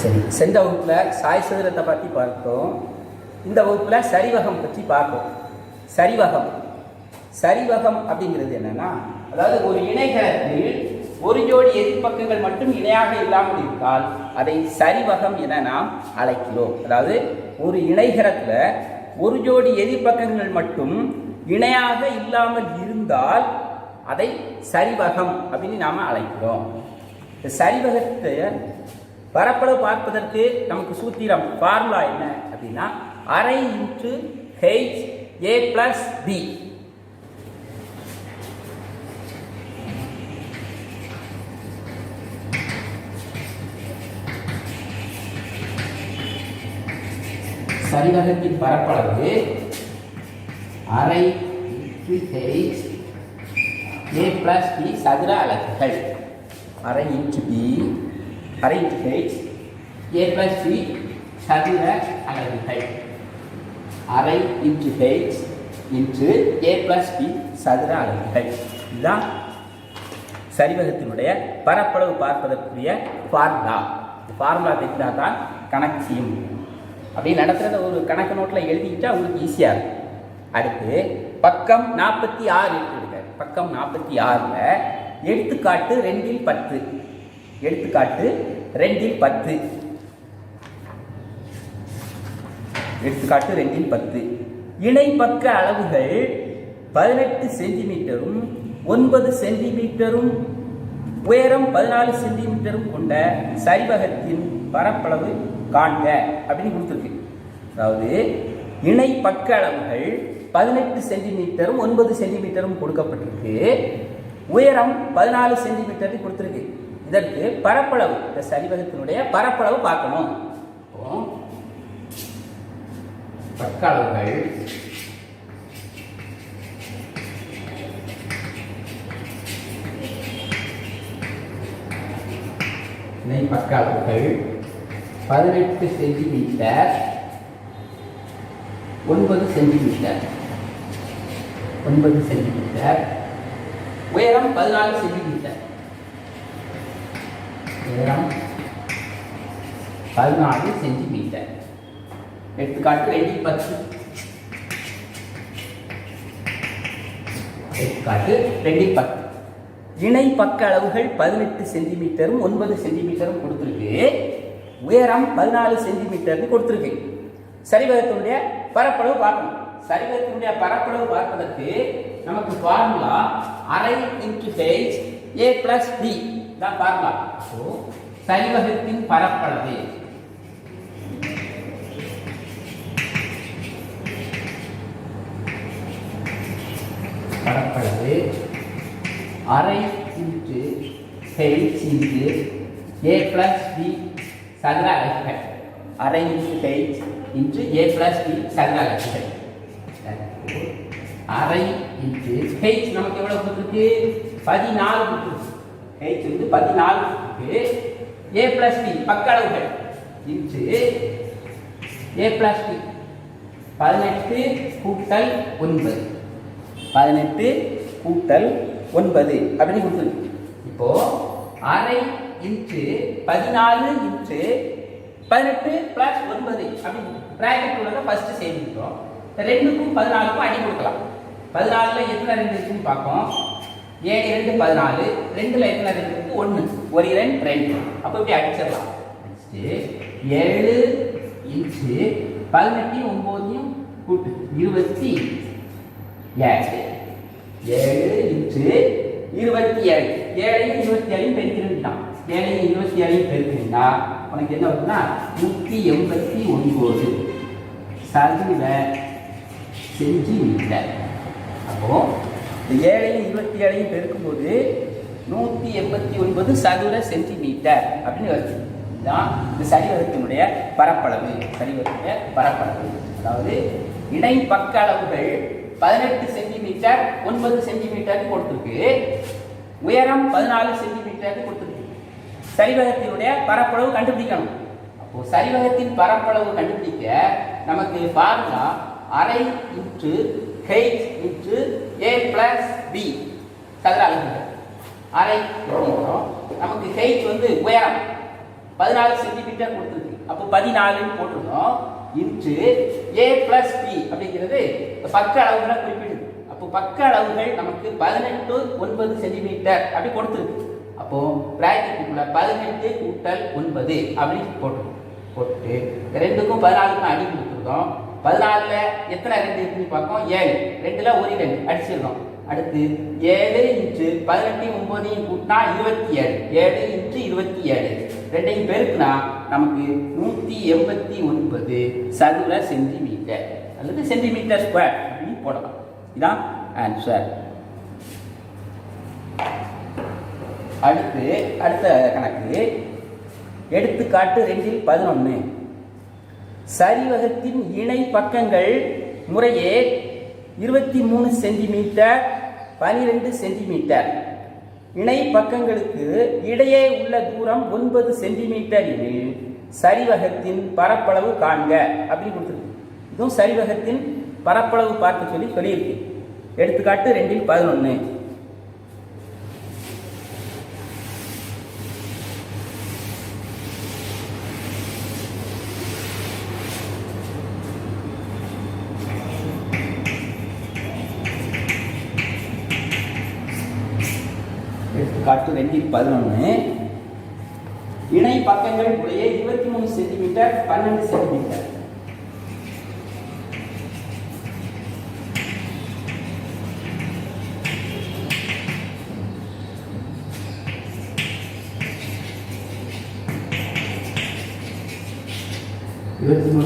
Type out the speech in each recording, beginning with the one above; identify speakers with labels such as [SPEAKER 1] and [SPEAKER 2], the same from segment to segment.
[SPEAKER 1] சரி, சென்ற வகுப்பில் சாய் சதுரத்தை பற்றி பார்த்தோம். இந்த வகுப்பில் சரிவகம் பற்றி பார்ப்போம். சரிவகம் அப்படிங்கிறது என்னன்னா, அதாவது ஒரு இணைகரத்தில் ஒரு ஜோடி எதிர்ப்பக்கங்கள் மட்டும் இணையாக இல்லாமல் இருந்தால் அதை சரிவகம் என நாம் அழைக்கிறோம். அதாவது ஒரு இணைகரத்தில் ஒரு ஜோடி எதிர்ப்பக்கங்கள் மட்டும் இணையாக இல்லாமல் இருந்தால் அதை சரிவகம் அப்படின்னு நாம் அழைக்கிறோம். இந்த சரிவகத்தை பரப்பளவு பார்ப்பதற்கு நமக்கு சூத்திரம் ஃபார்முலா என்ன அப்படின்னா, அரை into H A plus B. சரிவகத்தின் பரப்பளவு அரை into H A plus B சதுர அலகுகள். அரை இன்ட்டு பி, அரை into H A plus B சதுர அலகுகள். அரை into H into A plus B சதுர அலகுகள். இதுதான் சரிவகத்தினுடைய பரப்பளவு பார்ப்பதற்குரிய ஃபார்முலா. ஃபார்முலா தெரிந்தால் தான் கணக்கு செய்ய முடியும். அப்படி நடத்துகிறத ஒரு கணக்கு நோட்டில் எழுதிக்கிட்டா உங்களுக்கு ஈஸியாக இருக்கும். அடுத்து பக்கம் 46 இருக்குதுங்க. பக்கம் 46ல் எடுத்துக்காட்டு 2/10. எடுத்துக்காட்டு 2/10. எடுத்துக்காட்டு 2/10. இணை பக்க அளவுகள் 18 சென்டிமீட்டரும் 9 சென்டிமீட்டரும் உயரம் 14 சென்டிமீட்டரும் கொண்ட சரிவகத்தின் பரப்பளவு காண்க அப்படின்னு கொடுத்துருக்கு. அதாவது இணை பக்க அளவுகள் 18 சென்டிமீட்டரும் 9 சென்டிமீட்டரும் கொடுக்கப்பட்டிருக்கு. உயரம் 14 சென்டிமீட்டர் கொடுத்துருக்கு. இதற்கு பரப்பளவு, இந்த சரிவகத்தினுடைய பரப்பளவு பார்க்கணும். பக்க அளவுகள் இணை பக்க அளவுகள் 18 சென்டிமீட்டர் 9 சென்டிமீட்டர் 9 சென்டிமீட்டர் உயரம் 14 சென்டிமீட்டர். உயரம் 14 சென்டிமீட்டர். எடுத்துக்காட்டு 2/10. எடுத்துக்காட்டு 2/10. இணை பக்க அளவுகள் 18 சென்டிமீட்டரும் 9 சென்டிமீட்டரும் கொடுத்துருக்கு. உயரம் 14 சென்டிமீட்டர்னு கொடுத்துருக்கு. சரிவகத்தினுடைய பரப்பளவு பார்க்கணும். சரிவகத்தினுடைய பரப்பளவு பார்ப்பதற்கு நமக்கு ஃபார்முலா அரை into H A plus B தான் ஃபார்முலா. சரிவகத்தின் பரப்பளவு அரை into H into A plus B சதுர அலகுகள். அரை into H into A plus B சதுர அலகுகள். அரை இன்ட்டு ஹெச் நமக்கு எவ்வளவு கொடுத்துருக்கு? 14 கொடுத்துருக்கு. ஹெச் வந்து 14 கொடுத்துருக்கு. ஏ பிளஸ் பி பக்க அளவுகள் இன்ட்டு ஏ பிளஸ் பி 18 கூட்டல் 9. 18 கூட்டல் 9 அப்படின்னு கொடுத்துருக்கு. இப்போ அரை இன்ட்டு 14 இன்ட்டு 18 பிளஸ் 9 அப்படின்னு பிராக்கெட் உள்ளதை ஃபர்ஸ்ட் சேர்த்துக்கிறோம். 2க்கும் 14க்கும் அடி கொடுக்கலாம். 14ல் எத்தனை 2 இருக்குன்னு பார்ப்போம். 7 2 14. 2ல் எத்தனை 2 இருக்கு? 1. ஒரு 2 2. அப்போ இப்படி அடிச்சிடலாம். 7 இன்ட்டு 18 9 கூட்டு 27. 7 இன்ட்டு 27. 7 27 பெருக்கினா 7 27 பெருக்கினா உனக்கு என்ன வருதுன்னா 189 சதுர சென்டிமீட்டர். அப்போ இந்த 7 27 பெருக்கும்போது 189 சதுர சென்டிமீட்டர் அப்படின்னு வருது. இதுதான் இந்த சரிவகத்தினுடைய பரப்பளவு. சரிவகத்தினுடைய பரப்பளவு அதாவது இணை பக்க அளவுகள் 18 சென்டிமீட்டர் 9 சென்டிமீட்டர் கொடுத்துருக்கு. உயரம் 14 சென்டிமீட்டர் கொடுத்துருக்கு. சரிவகத்தினுடைய பரப்பளவு கண்டுபிடிக்கணும். அப்போ சரிவகத்தின் பரப்பளவு கண்டுபிடிக்க நமக்கு ஃபார்முலா அரை into H into A plus B சதுர அலகுகள். அரை நமக்கு ஹெச் வந்து உயரம் 14 சென்டிமீட்டர் கொடுத்துருக்கு. அப்போ 14 போட்டுருந்தோம். இன்ட்டு a பிளஸ் பி அப்படிங்கிறது பக்க அளவுகளை குறிப்பிடுது. அப்போ பக்க அளவுகள் நமக்கு 18 9 சென்டிமீட்டர் அப்படி கொடுத்துருக்கு. அப்போ பிராக்கெட்டுக்குள்ள 18 கூட்டல் 9 அப்படின்னு போட்டு ரெண்டுக்கும் 14க்கும் அடி கொடுத்துருக்கோம். 14ல எத்தனை ரெண்டு இருக்குன்னு பார்ப்போம். 7 2ல ஒரு 2 அடிச்சிருக்கோம். அடுத்து 7 இன்ட்டு 18 9 கூட்டினா 27. 7 இன்ட்டு 27 ரெண்டையும் பெருக்குனா நமக்கு 189 சதுர சென்டிமீட்டர் அல்லது சென்டிமீட்டர் ஸ்கொயர் அப்படின்னு போடலாம். இதான் ஆன்சர். அடுத்த கணக்கு எடுத்துக்காட்டு 2-11. சரிவகத்தின் இணை பக்கங்கள் முறையே 23 சென்டிமீட்டர் 12 சென்டிமீட்டர். இணை பக்கங்களுக்கு இடையே உள்ள தூரம் 9 சென்டிமீட்டர் எனில் சரிவகத்தின் பரப்பளவு காண்க அப்படின்னு கொடுத்துருக்கு. இதுவும் சரிவகத்தின் பரப்பளவு பார்க்க சொல்லியிருக்கு. எடுத்துக்காட்டு 2-11. எடுத்துக்காட்டு 2-11. இணை பக்கங்கள் உடைய 23 சென்டிமீட்டர் 12 சென்டிமீட்டர்.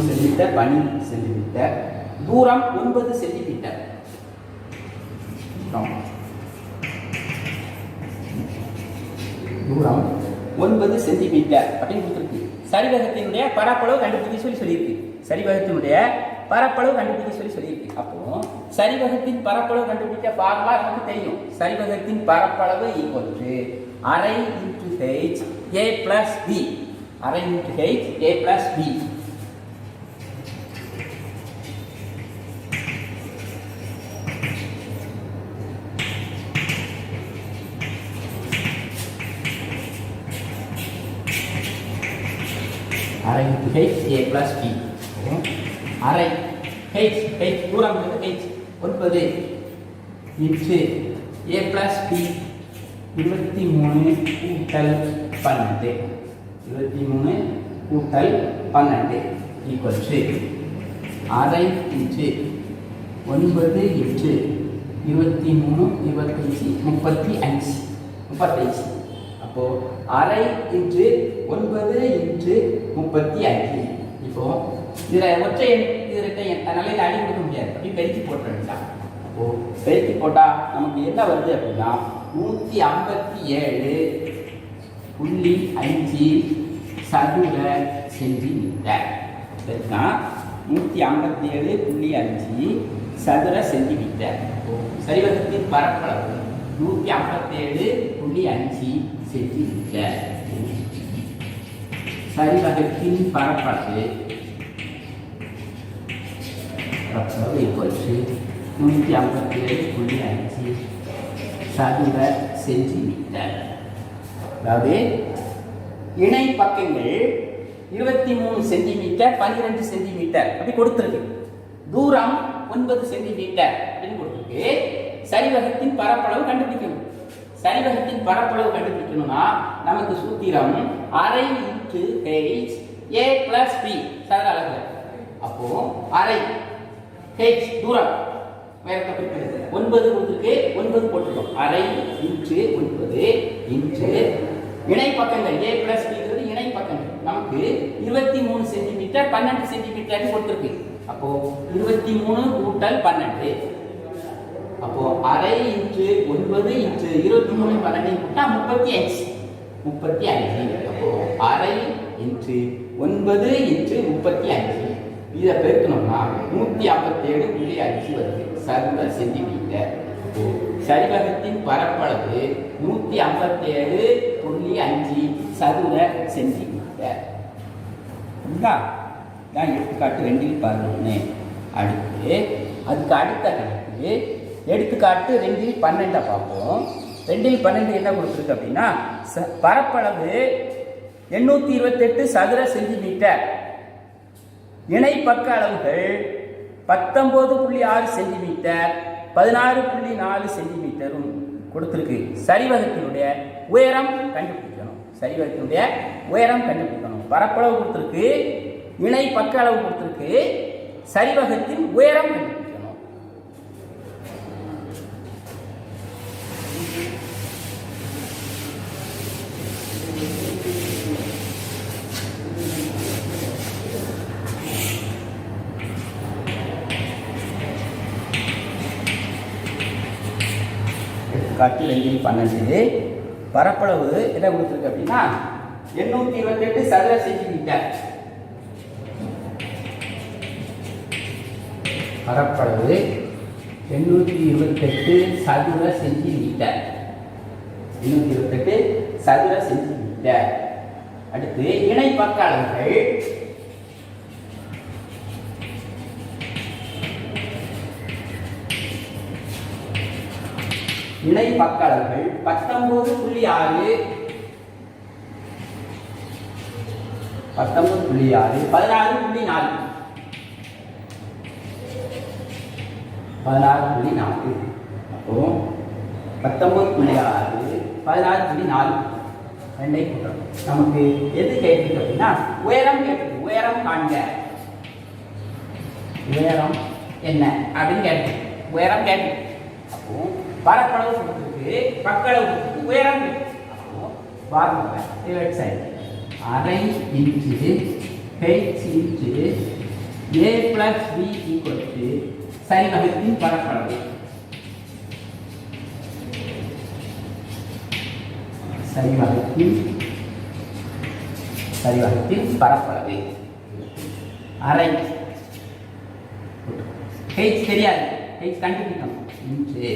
[SPEAKER 1] Centimetre 12 centimetre. தூரம் 9 சென்டிமீட்டர். தூரம் 9 சென்டிமீட்டர் அப்படின்னு கொடுத்துருக்கு. சரிவகத்தினுடைய பரப்பளவு கண்டுபிடிக்க சொல்லியிருக்கு. சரிவகத்தினுடைய பரப்பளவு கண்டுபிடிக்க சொல்லியிருக்கு. அப்போ சரிவகத்தின் பரப்பளவு கண்டுபிடிக்க ஃபார்முலா நமக்கு தெரியும். சரிவகத்தின் பரப்பளவு அரை into h a plus b. அரை into h a plus b. அரை into h a plus b. அரை h தூரம் h 9 into a plus b 23 கூட்டல் 12. 23 கூட்டல் 12 ஈக்குவல் டு அரை இன்டு 9 இன்டு 23 25 35. அப்போ அரை இன்ட்டு 9 இன்ட்டு 35. இப்போ இதில் ஒற்றை எண் இது ரெட்டை எண் அதனால இதை அடி கொடுக்க முடியாது. அப்படி பெருக்கி போட்டு வேண்டாம். அப்போ பெருக்கி போட்டால் நமக்கு என்ன வருது அப்படின்னா 157.5 சதுர சென்டிமீட்டர். சரிங்களா? 157.5 சதுர சென்டிமீட்டர். சரிவகத்தின் பரப்பளவு 157.5 சென்டிமீட்டர். சரிவகத்தின் பரப்பளவு 157.5 சதுர சென்டிமீட்டர். அதாவது இணை பக்கங்கள் 23 சென்டிமீட்டர் 12 சென்டிமீட்டர் அப்படி கொடுத்துருக்கு. தூரம் 9 சென்டிமீட்டர் அப்படின்னு கொடுத்துருக்கு. சரிவகத்தின் பரப்பளவு கண்டுபிடிக்கணும். சரிவகத்தின் பரப்பளவு கண்டுபிடிக்கணும்னா நமக்கு சூத்திரம் அரை into h a plus b சதுர அலகு. அப்போ அரை h தூரம் வேற குறிப்பிடுது 9 கொடுத்துருக்கு. 9 போட்டுருக்கோம். அரை இன்டு 9 இன்டு இணை பக்கங்கள் a பிளஸ் b இணை பக்கங்கள் நமக்கு 23 சென்டிமீட்டர் 12 சென்டிமீட்டர் கொடுத்துருக்கு. அப்போ 23 கூட்டல் 12. அப்போ அரை இன்டு 9 இன்டு 23 12 கூட்டா 35. அப்போ அரை இன்டு 9 இன்டு 35 இதை பெருக்கணும்னா 157.5 வருது சதுர சென்டிமீட்டர். சரிவகத்தின் பரப்பளவு 157.5 சதுர சென்டிமீட்டர். எடுத்துக்காட்டு 2-11. அடுத்து அதுக்கு அடுத்த கணக்கு எடுத்துக்காட்டு 2-12 பார்ப்போம். 2-12 என்ன கொடுத்துருக்கு அப்படின்னா பரப்பளவு 828 சதுர சென்டிமீட்டர். இணை பக்க அளவுகள் 19.6 சென்டிமீட்டர், 16.4 சென்டிமீட்டரும் கொடுத்திருக்கு. சரிவகத்தினுடைய உயரம் கண்டுபிடிக்கணும். சரிவகத்தினுடைய உயரம் கண்டுபிடிக்கணும். பரப்பளவு கொடுத்திருக்கு, இணை பக்க அளவு கொடுத்திருக்கு, சரிவகத்தின் உயரம் கண்டுபிடிக்கணும். காட்டு 212 பரப்பளவு என்ன கொடுத்துருக்கு அப்படின்னா 828 சதுர சென்டிமீட்டர். பரப்பளவு 828 சதுர சென்டிமீட்டர். 828 சதுர சென்டிமீட்டர். அடுத்து இணை பக்க அளவுகள் இணை பக்க அளவுகள் 19.6 16.4 16.4 அப்போ 19.6 16.4 ரெண்டை கூட்டணும். நமக்கு எது கேட்டிருக்கு அப்படின்னா உயரம் கேட்டிருக்கு. உயரம் காண்க. உயரம் என்ன அப்படின்னு கேட்டிருக்கு. உயரம் கேட்டிருக்கு. அப்போ பரப்பளவு கொடுத்துருக்கு, பக்களவு கொடுத்துருக்கு, உயரம் அப்போ பாருங்க ரைட் சைடு அரை inch h inch a plus b equal to சரிவகத்தின் பரப்பளவு. சரிவகத்தின் பரப்பளவு அரை. h தெரியாது, h கண்டுபிடிக்கணும். இன்ச்சு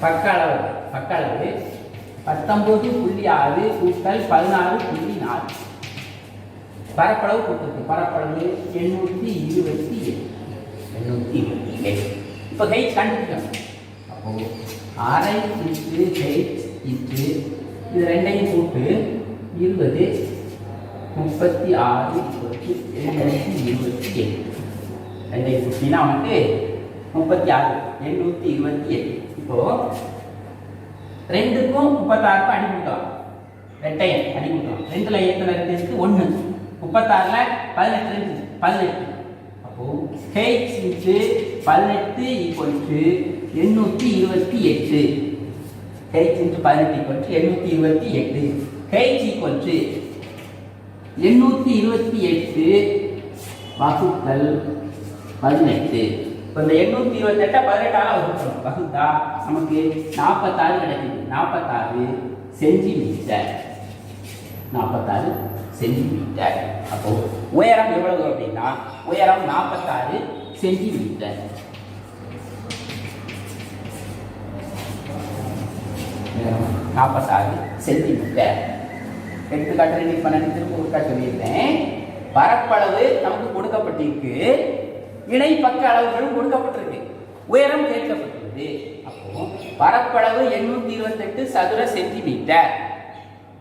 [SPEAKER 1] பக்களவு 19.6 கூட்டல் 16.4 பரப்பளவு கொடுத்துருக்கு. பரப்பளவு 828. இப்போ ஹெச் கண்டுபிடிக்கணும். அப்போ அரை இன்ட்டு ஹெச் இன்ட்டு இது ரெண்டையும் கூட்டு 20 36 828. ரெண்டையும் கூட்டினா அவனுக்கு 36 828. இப்போ ரெண்டுக்கும் 36க்கும் அடி கொடுக்கலாம். ரெட்டையன் அடி கொடுக்கலாம். ரெண்டுல எத்தனை ரெண்டு இருக்கு? 1. 36ல 18 இருக்கு. 18. அப்போ h into 18 equal to 828. h into 18 equal to 828. h equal to 828 வகுத்தல் 18. இப்போ இந்த 828 18ஆல வகுக்கணும். வகுத்தா நமக்கு 46 கிடைக்குது. 46 சென்டிமீட்டர். 46 சென்டிமீட்டர். அப்போ உயரம் எவ்வளவு அப்படின்னா உயரம் 46 சென்டிமீட்டர். உயரம் 46 சென்டிமீட்டர். எடுத்துக்காட்டு ரெடி பண்ண திரும்ப ஒருக்கா சொல்லியிருந்தேன். பரப்பளவு நமக்கு கொடுக்கப்பட்டிருக்கு, இணை பக்க அளவுகளும் கொடுக்கப்பட்டிருக்கு, உயரம் கேட்கப்பட்டிருக்கு. அப்போ பரப்பளவு 828 சதுர சென்டிமீட்டர்,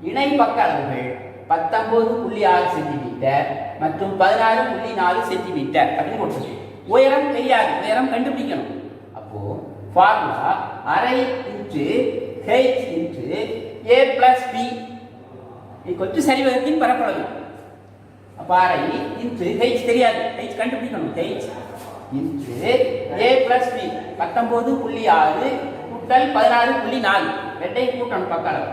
[SPEAKER 1] இணை பக்க அளவுகள் 19.6 சென்டிமீட்டர் மற்றும் 16.4 சென்டிமீட்டர் அப்படின்னு கொடுத்துருக்கு. உயரம் தெரியாது, உயரம் கண்டுபிடிக்கணும். அப்போ ஃபார்முலா அரை into h into a plus b equal to சரிவகத்தின் பரப்பளவு. அப்போ அரை இன்ட்டு h தெரியாது, h கண்டுபிடிக்கணும். h into a plus b 19.6 கூட்டல் 16.4 ரெண்டையும் கூட்டணும் பக்க அளவு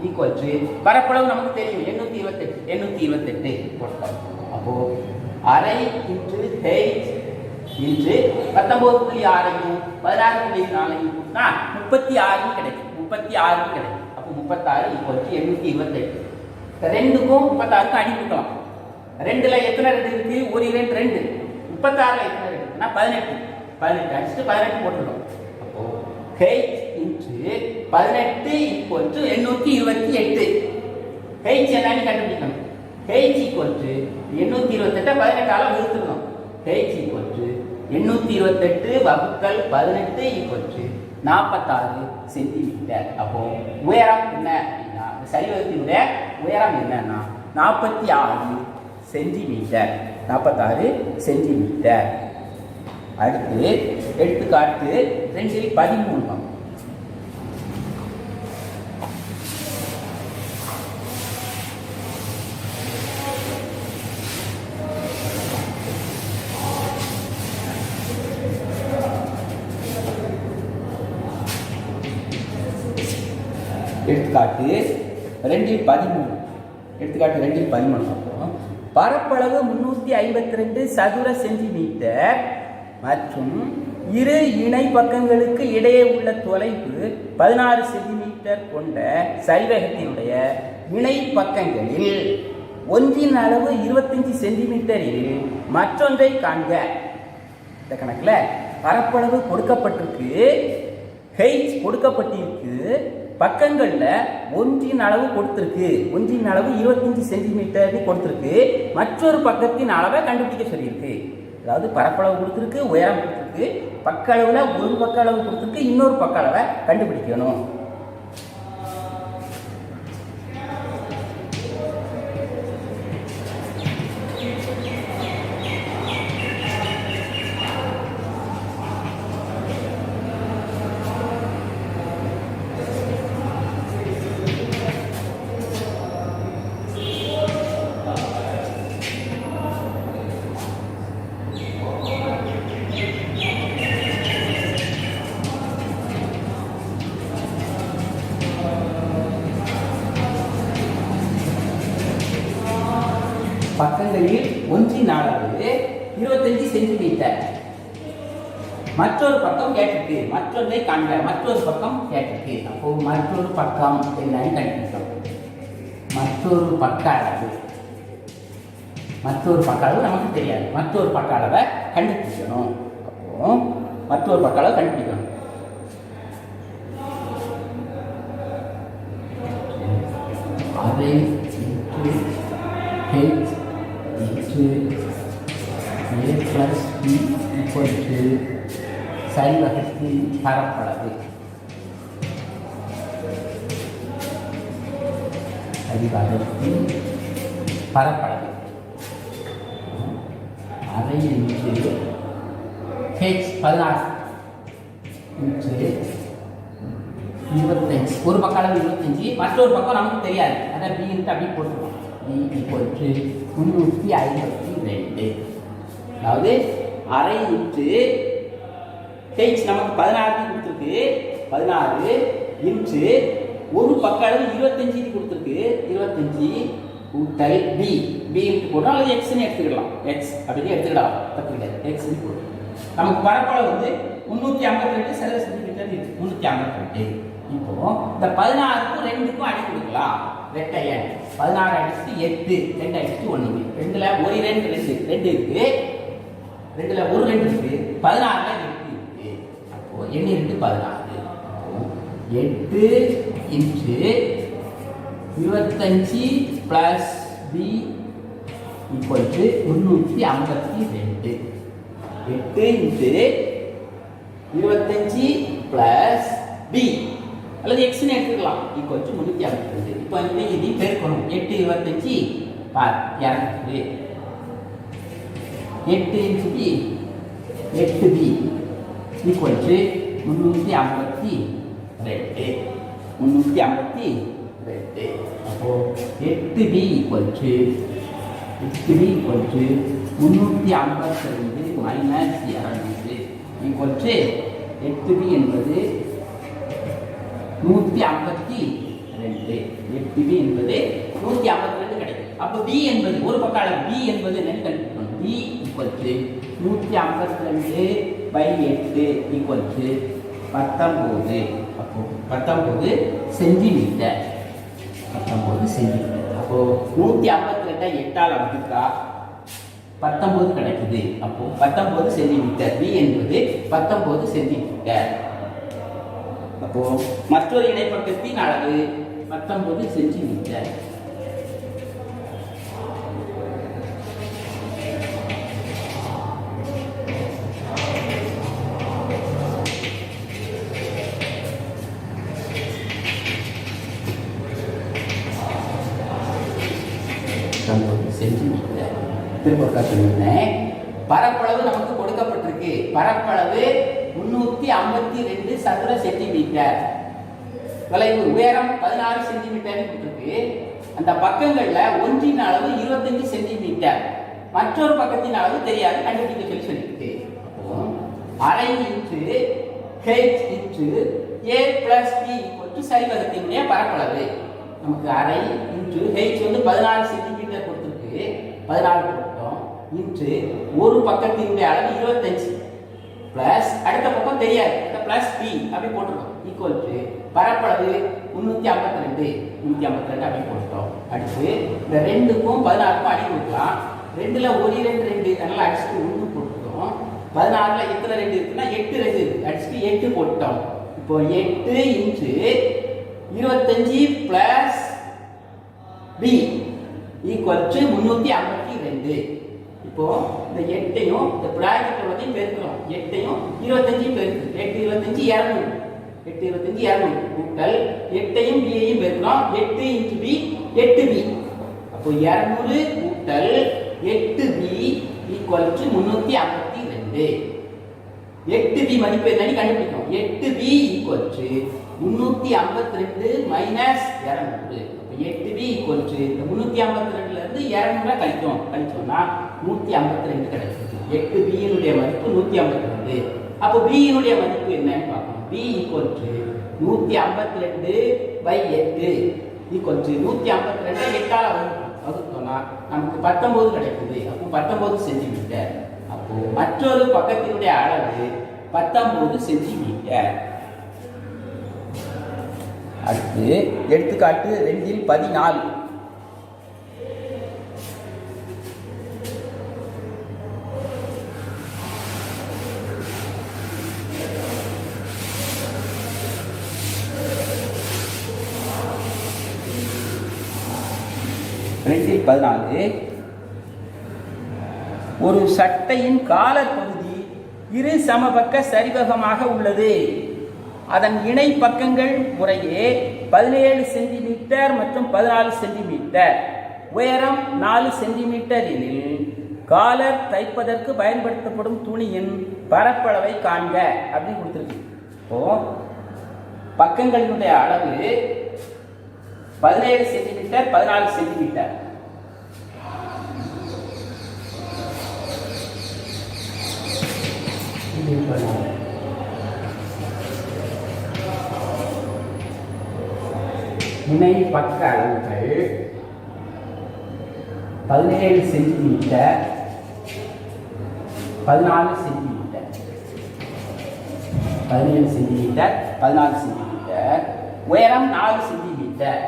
[SPEAKER 1] ஈக்குவல் டு பரப்பளவு நமக்கு தெரியும் 828 போட்டோம். அப்போ அரை இன்ட்டு h இன்ட்டு 19.6 16.4 கூட்டினா 36 கிடைக்கும். 36 கிடைக்கும். அப்போ 36 ஈக்குவல் டு 828. ரெண்டுக்கும் 36க்கும் அடி கூட்டலாம். ரெண்டுல எத்தனை ரெண்டு இருக்கு? ஒரு 2 2. 36ல எத்தனை ரெண்டு இருக்குன்னா 18. 18 அடிச்சுட்டு 18 போட்டுடும். அப்போ h into 18 equal to 828. h என்னன்னு கண்டுபிடிக்கணும். h equal to 828 18ஆல வகுத்துக்கணும். h equal to 828 வகுத்தல் 18 ஈக்குவல் டு 46 சென்டிமீட்டர். அப்போ உயரம் என்ன அப்படின்னா சரிவகத்தினுடைய உயரம் என்னன்னா 46 சென்டிமீட்டர். 46 சென்டிமீட்டர். அடுத்து எடுத்துக்காட்டு 2-13. எடுத்துக்காட்டு 2-13. பரப்பளவு 352 சதுர சென்டிமீட்டர் மற்றும் இரு இணை பக்கங்களுக்கு இடையே உள்ள தொலைவு 16 சென்டிமீட்டர் கொண்ட சரிவகத்தினுடைய இணை பக்கங்களில் ஒன்றின் அளவு 25 சென்டிமீட்டரில் மற்றொன்றை காண்க. இந்த கணக்கில் பரப்பளவு கொடுக்கப்பட்டிருக்கு, ஹெச் கொடுக்கப்பட்டிருக்கு, பக்கங்களில் ஒன்றின் அளவு கொடுத்துருக்கு. ஒன்றின் அளவு 25 சென்டிமீட்டர் கொடுத்துருக்கு. மற்றொரு பக்கத்தின் அளவை கண்டுபிடிக்க சொல்லியிருக்கு. அதாவது பரப்பளவு கொடுத்துருக்கு, உயரம் கொடுத்துருக்கு, பக்க அளவில் ஒரு பக்க அளவு கொடுத்துருக்கு, இன்னொரு பக்க அளவை கண்டுபிடிக்கணும். பக்கங்களில் ஒன்றின் அளவு 25 சென்டிமீட்டர். மற்றொரு பக்கம் கேட்டிருக்கு, மற்றொன்றை காண்க. மற்றொரு பக்கம் கேட்டிருக்கு. அப்போ மற்றொரு பக்கம் என்னன்னு கண்டுபிடிக்கணும். மற்றொரு பக்க அளவு நமக்கு தெரியாது. மற்றொரு பக்க அளவை கண்டுபிடிக்கணும். அப்போ மற்றொரு பக்க அளவை கண்டுபிடிக்கணும். அதை H into A plus B equal to சரிவகத்தின் பரப்பளவு. சரிவகத்தின் பரப்பளவு அதை இன்ட்டு H 16 இன்ட்டு 25. ஒரு பக்க அளவு 25, மற்றொரு பக்கம் நமக்கு தெரியாது. அதை B இன்ட்டு அப்படி போட்டுருவோம். B equal to 352. அதாவது அரை இன்ட்டு H நமக்கு 16 கொடுத்துருக்கு. 16 இன்ட்டு ஒரு பக்க அளவு 25 கொடுத்துருக்கு. 25 கூட்டல் B இன்ட்டு போடுறோம், அல்லது எக்ஸ்ன்னு எடுத்துக்கலாம். எக்ஸ் அப்படின்னு எடுத்துக்கலாம், தப்பு கிடையாது. எக்ஸ்ன்னு போடுறோம். நமக்கு பரப்பளவு 352 சதுர சென்டிமீட்டர் இருக்கு. 352. இப்போ இந்த 16க்கும் 2க்கும் அடி கொடுக்கலாம். ரெட்டை எண் 16 அடிச்சுட்டு 8, 2 அடிச்சுட்டு 1. 2ல ஒரு 2 இருக்கு. 2ல ஒரு 2 இருக்கு. 16ல 8 இருக்கு. அப்போ எண்ணி 2 16. 8 into 25 plus B equal to 352. 8 into 25 plus B அல்லது எக்ஸ்ன்னு எடுத்துக்கலாம். Equal to 352. இப்போ இது பெருக்கணும். 8 25 பார் 200. 8 into B 8B equal to 352. 352. அப்போ 8B equal to 352 minus 200 equal to 8B என்பது 152. 8B என்பது 152 கிடைக்கும். அப்போ B என்பது ஒரு பக்க அளவு. B என்பது என்ன கண்டுபிடிக்கணும். B equal to 152/8 equal to 19. அப்போ 19 சென்டிமீட்டர். 19 சென்டிமீட்டர். அப்போ 152 8ஆல் வகுத்தா 19 கிடைக்குது. அப்போ 19 சென்டிமீட்டர். B என்பது 19 சென்டிமீட்டர். அப்போ மற்றொரு இணைப்பக்கத்தின் அளவு 19 சென்டிமீட்டர். திரும்ப சொல்லியிருந்தேன். பரப்பளவு நமக்கு கொடுக்கப்பட்டிருக்கு. பரப்பளவு 352 சதுர சென்டிமீட்டர். தொலைவு உயரம் 16 சென்டிமீட்டர் கொடுத்திருக்கு. அந்த பக்கங்கள்ல ஒன்றின் அளவு 25 சென்டிமீட்டர், மற்றொரு பக்கத்தின் அளவு தெரியாது, கண்டுபிடிக்க சொல்லியிருக்கு. அப்போ அரை into h into a plus b = சரிவகத்தினுடைய பரப்பளவு. நமக்கு அரை இன்ட்டு h வந்து 16 சென்டிமீட்டர் கொடுத்திருக்கு, 16 போட்டோம், இன்ட்டு ஒரு பக்கத்தினுடைய அளவு 25 பிளஸ் அடுத்த பக்கம் தெரியாது, பிளஸ் b அப்படி போட்டுருக்கோம், ஈக்குவல் டு பரப்பளவு 352 அப்படி போட்டோம். அடுத்து இந்த 2க்கும் 16க்கும் அடி கொடுக்கலாம். 2ல ஒரு 2 நல்லா அடிச்சுட்டு 1 போட்டுட்டோம். 16ல எத்தனை 2 இருக்குன்னா 8 2 இருக்கு, அடிச்சுட்டு 8 போட்டோம். இப்போ 8 into 25 plus b equal to 352. இப்போ இந்த 8ஐயும் இந்த பிராக்கெட்டோடையும் பெருக்கிறோம். 8ஐயும் 25ஐயும் பெருக்கு. 8 25 200. 8 25 200 கூட்டல் 8ஐயும் b-ஐயும் பெருக்கிறோம். 8 இன்டு b 8b. அப்போ 200 கூட்டல் 8b ஈக்குவல் டு 352. 8b மதிப்பு என்னன்னு கண்டுபிடிக்கணும். 8b equal to 352 minus 200. அப்போ 8b ஈக்குவல் டு 352ல இருந்து 200 கழிச்சோம்னா 152 கிடைக்கும். 8b யினுடைய மதிப்பு 152. அப்போ b யினுடைய மதிப்பு என்னன்னு பார்க்கணும். b equal to 152/8 equal to 152 8ஆல வகுத்தோம்னா நமக்கு 19 கிடைக்குது. அப்போ 19 சென்டிமீட்டர். அப்போ மற்றொரு பக்கத்தினுடைய அளவு 19 சென்டிமீட்டர். அடுத்து எடுத்துக்காட்டு 2 14. ஒரு சட்டையின் காலர் பகுதி இரு சமபக்க சரிவகமாக உள்ளது. அதன் இணை பக்கங்கள் முறையே 17 சென்டிமீட்டர் மற்றும் 14 சென்டிமீட்டர், உயரம் 4 சென்டிமீட்டர் எனில் காலர் தைப்பதற்கு பயன்படுத்தப்படும் துணியின் பரப்பளவை காண்க அப்படின்னு கொடுத்துருக்கு. இப்போ பக்கங்களினுடைய அளவு 17 சென்டிமீட்டர் 14 சென்டிமீட்டர். இணை பக்க அளவுகள் 17 சென்டிமீட்டர் 14 சென்டிமீட்டர். 17 சென்டிமீட்டர் 14 சென்டிமீட்டர், உயரம் 4 சென்டிமீட்டர்.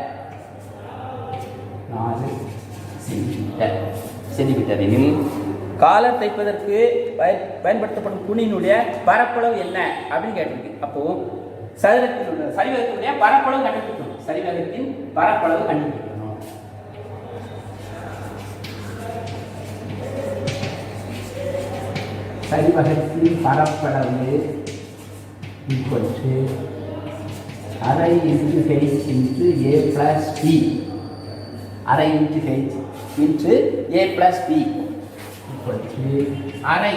[SPEAKER 1] 4 சென்டிமீட்டர் எனில் காலர் தைப்பதற்கு பயன்படுத்தப்படும் துணியினுடைய பரப்பளவு என்ன அப்படின்னு கேட்டிருக்கு. அப்போ சரிவகத்தினுடைய பரப்பளவு கண்டுபிடிக்கணும். சரிவகத்தின் பரப்பளவு கண்டுபிடிக்கணும். சரிவகத்தின் பரப்பளவு ஈக்குவல் டு அரை into h into a plus b. அரை into h into a plus b equal to அரை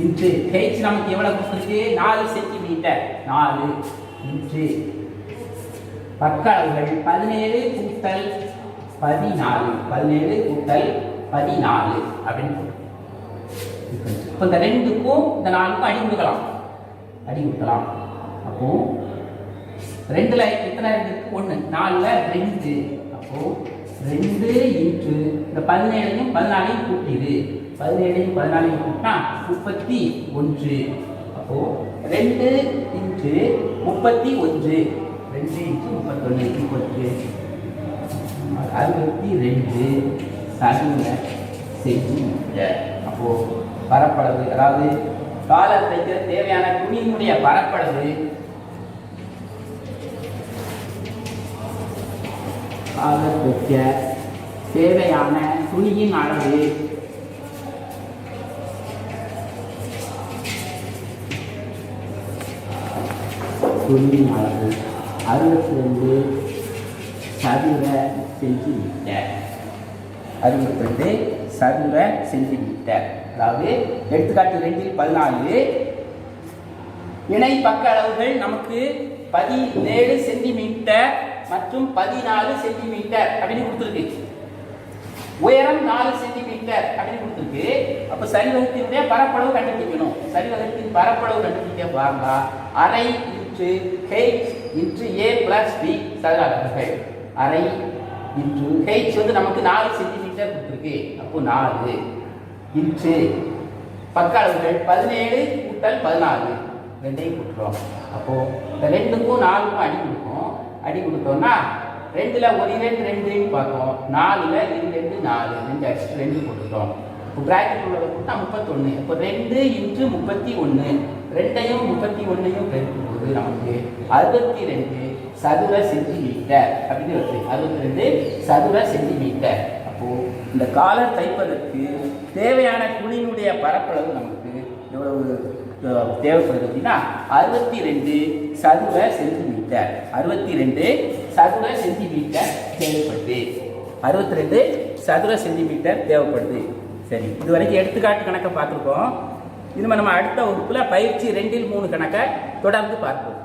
[SPEAKER 1] இன்ட்டு h நமக்கு எவ்வளவு கொடுத்துருக்கு? 4 சென்டிமீட்டர். 4 இன்ட்டு பக்க அளவுகள் 17 கூட்டல் 14. 17 கூட்டல் 14 அப்படின்னு. இப்போ இந்த 2க்கும் இந்த 4க்கும் அடி கொடுக்கலாம். அப்போ 2ல எத்தனை இருக்கு? 1. 4ல 2. அப்போ 2 இன்ட்டு இந்த 17ஐயும் 14ஐயும் கூட்டிடு. 17ஐயும் 14ஐயும் கூட்டினா 31. அப்போ 2 இன்ட்டு 31. 2 இன்ட்டு 31 62 சதுர சென்டிமீட்டர். அப்போ பரப்பளவு, அதாவது காலர் தைக்க தேவையான துணியினுடைய பரப்பளவு காலர் தைக்க தேவையான துணியின் அளவு துணியின் அளவு 62 சதுர சென்டிமீட்டர். 62 சதுர சென்டிமீட்டர். அதாவது எடுத்துக்காட்டு 2 14 இணை பக்க அளவுகள் நமக்கு 17 சென்டிமீட்டர் மற்றும் 14 சென்டிமீட்டர் அப்படின்னு கொடுத்துருக்கு. உயரம் 4 சென்டிமீட்டர் அப்படின்னு கொடுத்துருக்கு. அப்போ சரிவகத்தினுடைய பரப்பளவு கண்டுபிடிக்கணும். சரிவகத்தின் பரப்பளவு கண்டுபிடிக்க பாருங்க, அரை into H into A plus B சதுர அலகுகள். அரை இன்ட்டு ஹெச் வந்து நமக்கு 4 சென்டிமீட்டர் கொடுத்துருக்கு. அப்போ 4 இன்ட்டு பக்க அளவுகள் 17 கூட்டல் 14 ரெண்டையும் கொடுத்துருவோம். அப்போது இந்த 2க்கும் 4க்கும் அடி கொடுக்கும். அடி கொடுத்தோம்னா 2ல் 1 2 2 பார்த்தோம், 4ல் 2 4 2 அடிச்சுட்டு 2 போட்டுட்டோம். இப்போ பிராக்கெட் உள்ளதை போட்டா 31. இப்போ 2 இன்ட்டு 31 2ஐயும் 31ஐயும் பெருக்கும்போது நமக்கு 62 சதுர சென்டிமீட்டர் அப்படின்னு வருது. 62 சதுர சென்டிமீட்டர். அப்போது இந்த காலர் தைப்பதற்கு தேவையான துணியினுடைய பரப்பளவு நமக்கு எவ்வளவு தேவைப்படுது அப்படின்னா 62 சதுர சென்டிமீட்டர். 62 சதுர சென்டிமீட்டர் தேவைப்படுது. 62 சதுர சென்டிமீட்டர் தேவைப்படுது. சரி, இது வரைக்கும் எடுத்துக்காட்டு கணக்கை பார்த்துருக்கோம். இனிமேல் நம்ம அடுத்த வகுப்பில் பயிற்சி 2 3 கணக்கை தொடர்ந்து பார்ப்போம்.